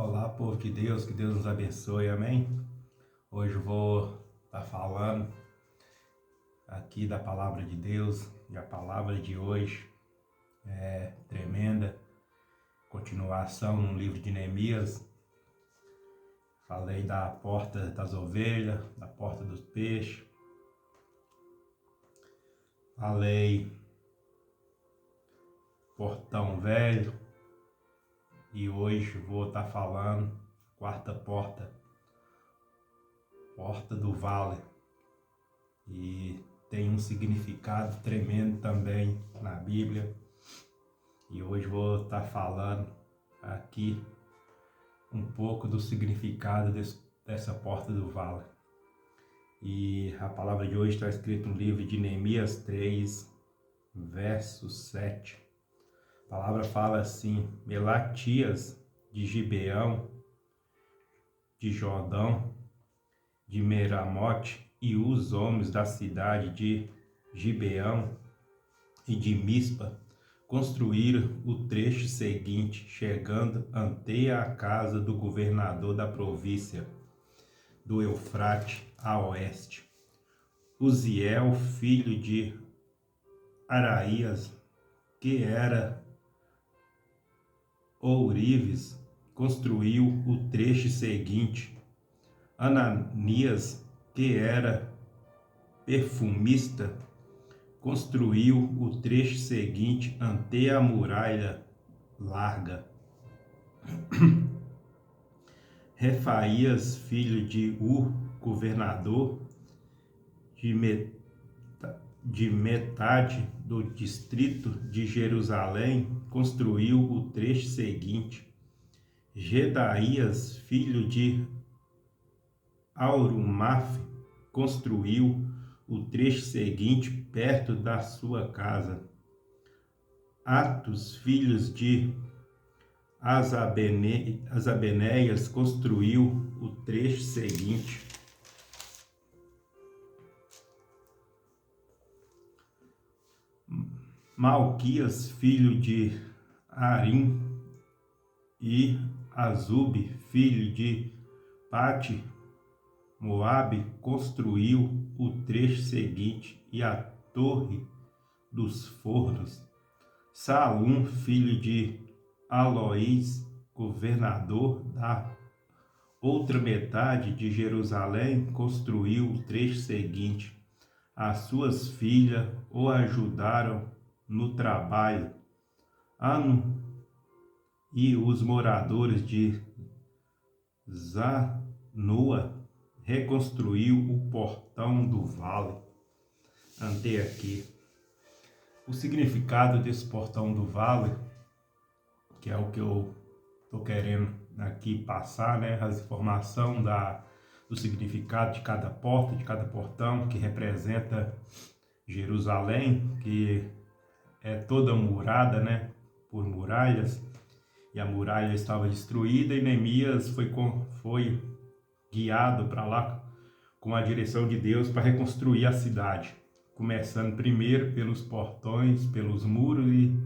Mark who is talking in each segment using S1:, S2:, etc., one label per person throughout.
S1: Olá, povo de Deus, que Deus nos abençoe, amém? Hoje eu vou estar falando aqui da palavra de Deus, e a palavra de hoje é tremenda, continuação no livro de Neemias. Falei da porta das ovelhas, da porta dos peixes, falei portão velho, e hoje vou estar falando quarta porta, porta do vale. E tem um significado tremendo também na Bíblia. E hoje vou estar falando aqui um pouco do significado dessa porta do vale. E a palavra de hoje está escrita no livro de Neemias 3, verso 7. A palavra fala assim: Melatias de Gibeão, de Jordão, de Meramote, e os homens da cidade de Gibeão e de Mispa construíram o trecho seguinte, chegando ante a casa do governador da província do Eufrate a oeste. Uziel, filho de Araías, que era ourives, construiu o trecho seguinte. Ananias, que era perfumista, construiu o trecho seguinte ante a muralha larga. Refaías, filho de governador de metade do distrito de Jerusalém, construiu o trecho seguinte. Gedaías, filho de Aurumaf, construiu o trecho seguinte perto da sua casa. Atos, filhos de Asabeneias, construiu o trecho seguinte. Malquias, filho de Arim, e Azube, filho de Pati Moabe, construiu o trecho seguinte e a torre dos fornos. Salum, filho de Aloís, governador da outra metade de Jerusalém, construiu o trecho seguinte. As suas filhas o ajudaram no trabalho. Ano e os moradores de Zanoa reconstruiu o portão do vale. Até aqui. O significado desse portão do vale, que é o que eu estou querendo aqui passar, né? As informações do significado de cada porta, de cada portão, que representa Jerusalém, que é toda murada, né? Por muralhas, e a muralha estava destruída, e Neemias foi guiado para lá com a direção de Deus para reconstruir a cidade, começando primeiro pelos portões, pelos muros, e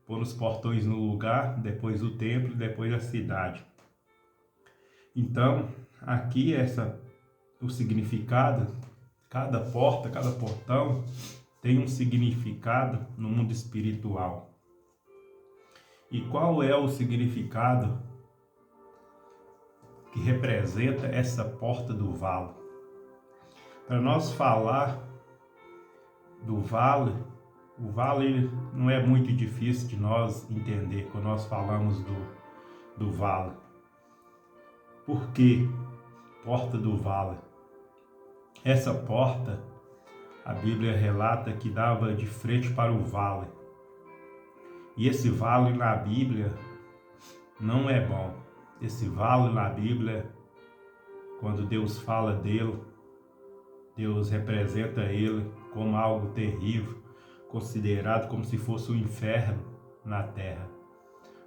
S1: pôr os portões no lugar, depois o templo, depois a cidade. Então, aqui o significado, cada porta, cada portão tem um significado no mundo espiritual. E qual é o significado que representa essa porta do vale? Para nós falar do vale, o vale não é muito difícil de nós entender quando nós falamos do vale. Por que porta do vale? Essa porta, a Bíblia relata que dava de frente para o vale. E esse vale na Bíblia não é bom. Esse vale na Bíblia, quando Deus fala dele, Deus representa ele como algo terrível, considerado como se fosse um inferno na terra.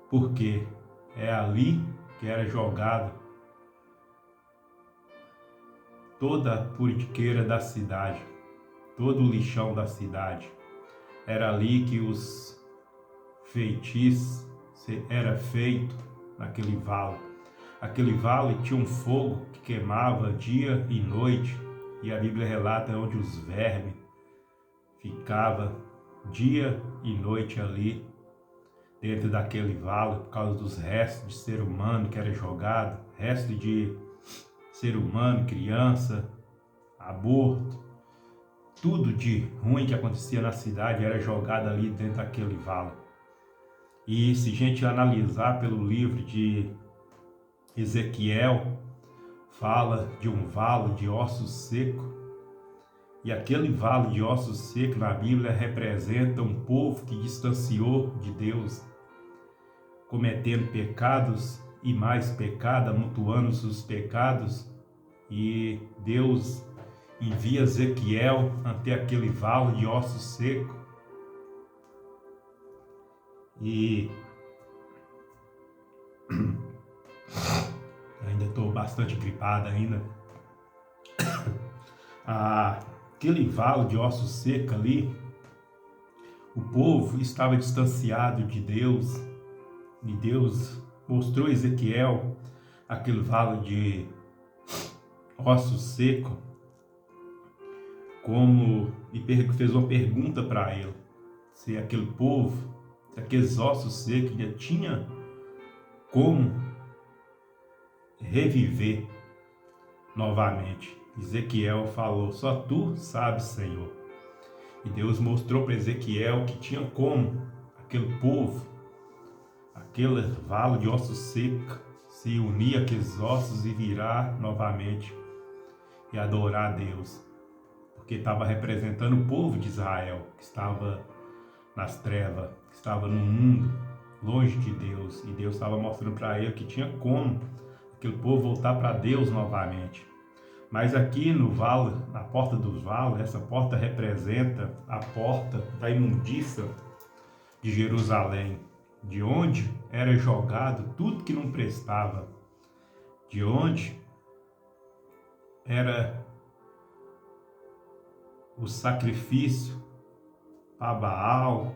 S1: Porque é ali que era jogado toda a politiqueira da cidade, todo o lixão da cidade. Era ali que os feitiços era feito naquele vale. aquele vale tinha um fogo que queimava dia e noite, e a Bíblia relata onde os vermes ficavam dia e noite ali, dentro daquele vale, por causa dos restos de ser humano que era jogado, restos de ser humano, criança, aborto, tudo de ruim que acontecia na cidade era jogado ali dentro daquele vale. E se a gente analisar pelo livro de Ezequiel, fala de um vale de ossos secos, e aquele vale de ossos secos na Bíblia representa um povo que distanciou de Deus, cometendo pecados e mais pecados, amontoando os pecados, e Deus envia Ezequiel até aquele vale de ossos secos, e ainda estou bastante gripado ainda. Aquele vale de ossos secos ali, o povo estava distanciado de Deus, e Deus mostrou a Ezequiel aquele vale de ossos secos, e fez uma pergunta para ele, se aquele povo, se aqueles ossos secos ainda tinha como reviver novamente. Ezequiel falou: só tu sabes, Senhor. E Deus mostrou para Ezequiel que tinha como aquele povo, aquele vale de ossos secos, se unir àqueles ossos e virar novamente e adorar a Deus, porque estava representando o povo de Israel, que estava nas trevas, que estava no mundo, longe de Deus, e Deus estava mostrando para ele que tinha como aquele povo voltar para Deus novamente. Mas aqui no vale, na porta dos vales, essa porta representa a porta da imundícia de Jerusalém, de onde era jogado tudo que não prestava, de onde era o sacrifício a Baal,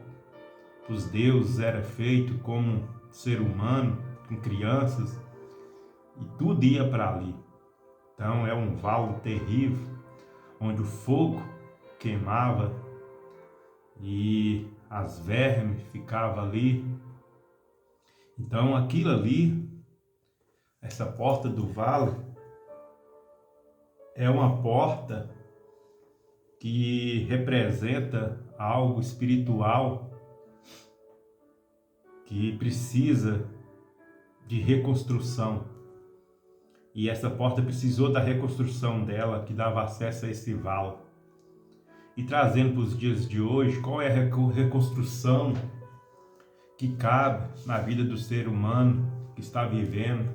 S1: os deuses, era feito como ser humano, com crianças, e tudo ia para ali. Então é um vale terrível, onde o fogo queimava e as vermes ficavam ali. Então aquilo ali, essa porta do vale, é uma porta que representa algo espiritual que precisa de reconstrução. E essa porta precisou da reconstrução dela, que dava acesso a esse vale. E trazendo para os dias de hoje, qual é a reconstrução que cabe na vida do ser humano que está vivendo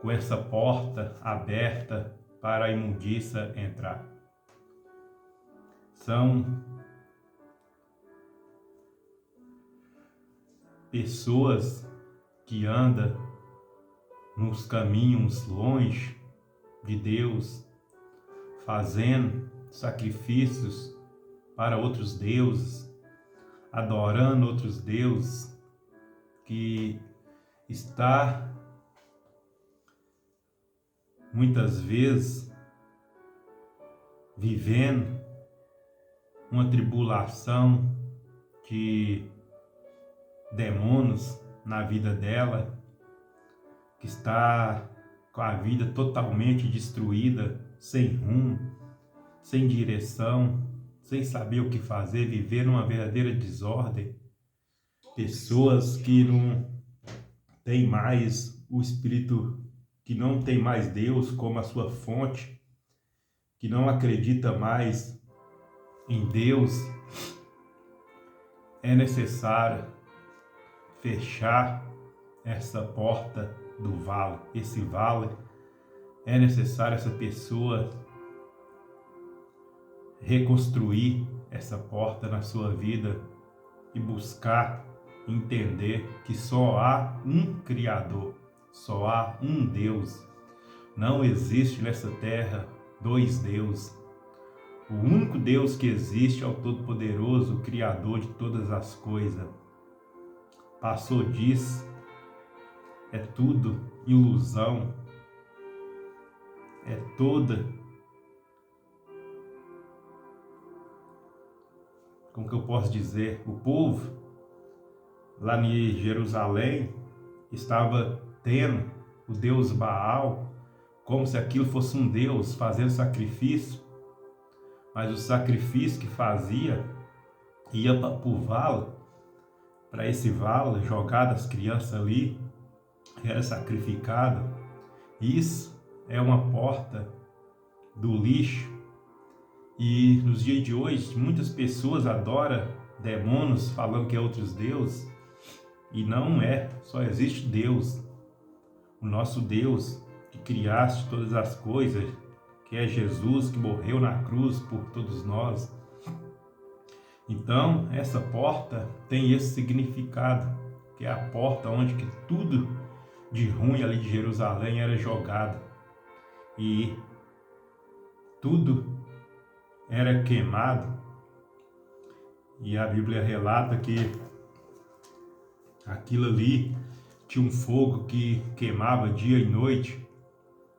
S1: com essa porta aberta para a imundícia entrar? São pessoas que andam nos caminhos longe de Deus, fazendo sacrifícios para outros deuses, adorando outros deuses, que está muitas vezes vivendo uma tribulação de demônios na vida dela, que está com a vida totalmente destruída, sem rumo, sem direção, sem saber o que fazer, viver numa verdadeira desordem. Pessoas que não têm mais o Espírito, que não tem mais Deus como a sua fonte, que não acredita mais em Deus. É necessário fechar essa porta do vale, esse vale. É necessário essa pessoa reconstruir essa porta na sua vida e buscar entender que só há um Criador, só há um Deus. Não existe nessa terra dois deuses. O único Deus que existe é o Todo-Poderoso, o Criador de todas as coisas. Passou disso, é tudo ilusão, é toda, como que eu posso dizer, o povo lá em Jerusalém estava tendo o deus Baal como se aquilo fosse um deus fazendo sacrifício, mas o sacrifício que fazia ia para o vale, para esse vale, jogado as crianças ali, era sacrificado. Isso é uma porta do lixo. E nos dias de hoje, muitas pessoas adoram demônios falando que é outros deuses, e não é, só existe Deus, o nosso Deus que criaste todas as coisas, que é Jesus que morreu na cruz por todos nós. Então, essa porta tem esse significado, que é a porta onde que tudo de ruim ali de Jerusalém era jogado e tudo era queimado. E a Bíblia relata que aquilo ali tinha um fogo que queimava dia e noite,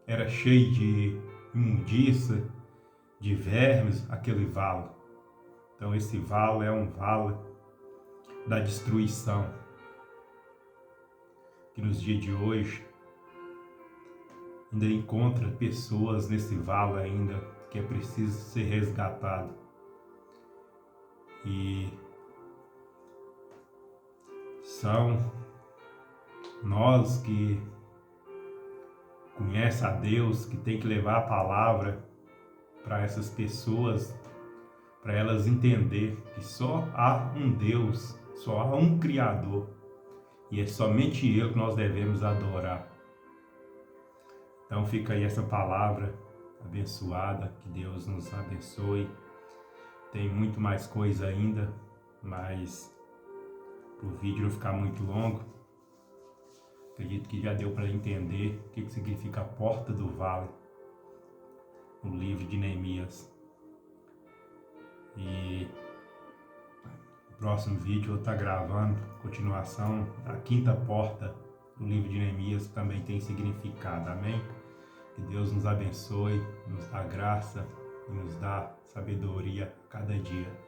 S1: era cheio de imundícia, de vermes, aquele vale. Então esse vale é um vale da destruição, que nos dias de hoje ainda encontra pessoas nesse vale ainda, que é preciso ser resgatado. E são nós que conhecem a Deus, que tem que levar a palavra para essas pessoas, para elas entender que só há um Deus, só há um Criador, e é somente Ele que nós devemos adorar. Então fica aí essa palavra abençoada, que Deus nos abençoe. Tem muito mais coisa ainda, mas para o vídeo não ficar muito longo, acredito que já deu para entender o que significa a porta do vale no livro de Neemias. E no próximo vídeo eu vou estar gravando a continuação da quinta porta do livro de Neemias, que também tem significado. Amém? Que Deus nos abençoe, nos dá graça e nos dá sabedoria a cada dia.